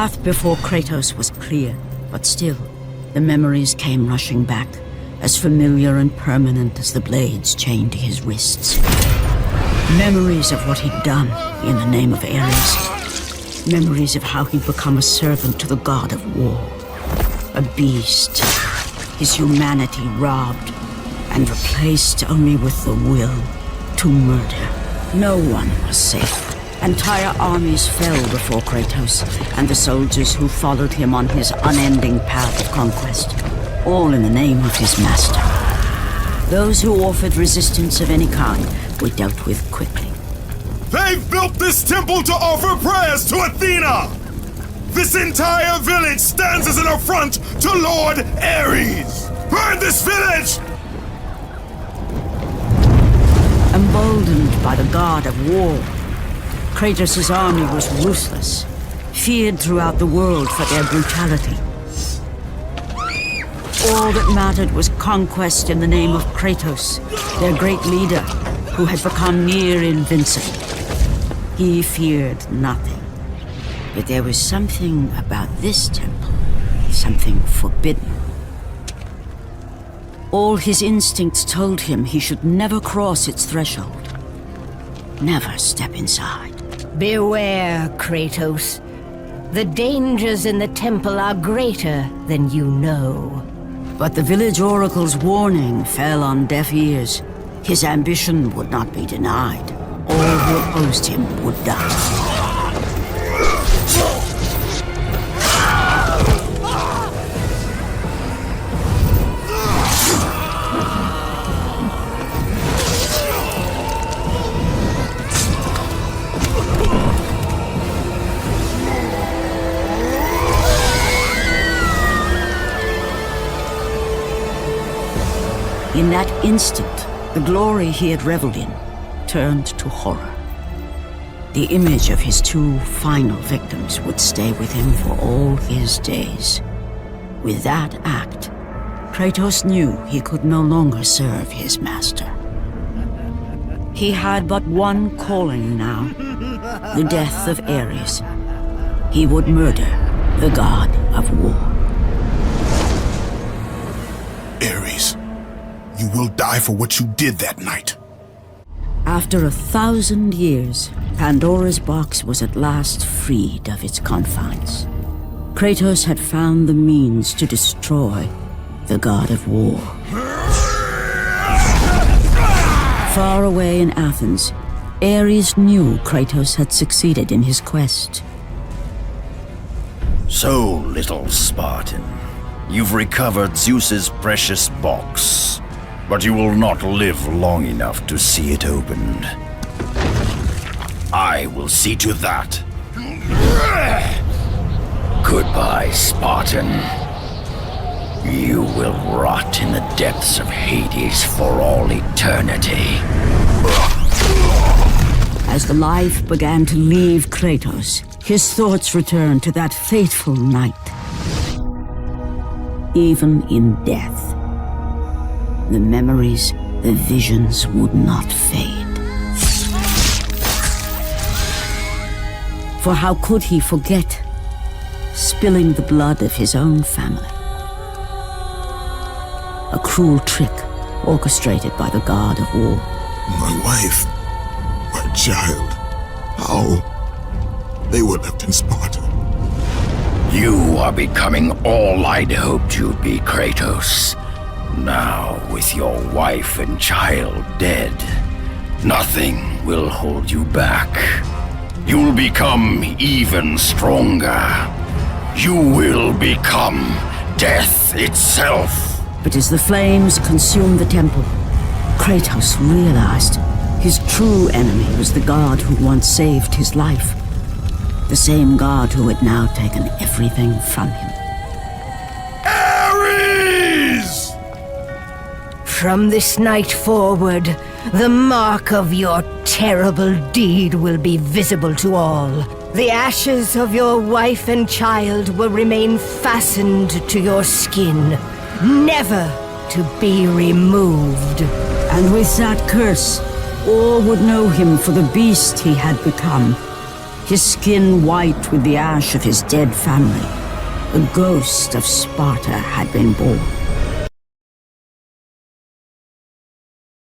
path before Kratos was clear, but still, the memories came rushing back, as familiar and permanent as the blades chained to his wrists. Memories of what he'd done in the name of Ares. Memories of how he'd become a servant to the god of war. A beast, his humanity robbed and replaced only with the will to murder. No one was safe. Entire armies fell before Kratos and the soldiers who followed him on his unending path of conquest, all in the name of his master. Those who offered resistance of any kind were dealt with quickly. They've built this temple to offer prayers to Athena! This entire village stands as an affront to Lord Ares! Burn this village! Emboldened by the god of war, Kratos' army was ruthless, feared throughout the world for their brutality. All that mattered was conquest in the name of Kratos, their great leader, who had become near invincible. He feared nothing. But there was something about this temple, something forbidden. All his instincts told him he should never cross its threshold. Never step inside. Beware, Kratos. The dangers in the temple are greater than you know. But the village oracle's warning fell on deaf ears. His ambition would not be denied. All who opposed him would die. In that instant, the glory he had reveled in turned to horror. The image of his two final victims would stay with him for all his days. With that act, Kratos knew he could no longer serve his master. He had but one calling now, the death of Ares. He would murder the god of war. Ares, you will die for what you did that night. After 1,000 years, Pandora's box was at last freed of its confines. Kratos had found the means to destroy the god of war. Far away in Athens, Ares knew Kratos had succeeded in his quest. So, little Spartan, you've recovered Zeus's precious box. But you will not live long enough to see it opened. I will see to that. Goodbye, Spartan. You will rot in the depths of Hades for all eternity. As the life began to leave Kratos, his thoughts returned to that fateful night. Even in death, the memories, the visions would not fade. For how could he forget spilling the blood of his own family? A cruel trick orchestrated by the god of war. My wife, my child, how? They were left in Sparta. You are becoming all I'd hoped you'd be, Kratos. Now, with your wife and child dead, nothing will hold you back. You'll become even stronger. You will become death itself. But as the flames consumed the temple, Kratos realized his true enemy was the god who once saved his life. The same god who had now taken everything from him. Ares! From this night forward, the mark of your terrible deed will be visible to all. The ashes of your wife and child will remain fastened to your skin, never to be removed. And with that curse, all would know him for the beast he had become. his skin white with the ash of his dead family. The ghost of Sparta had been born.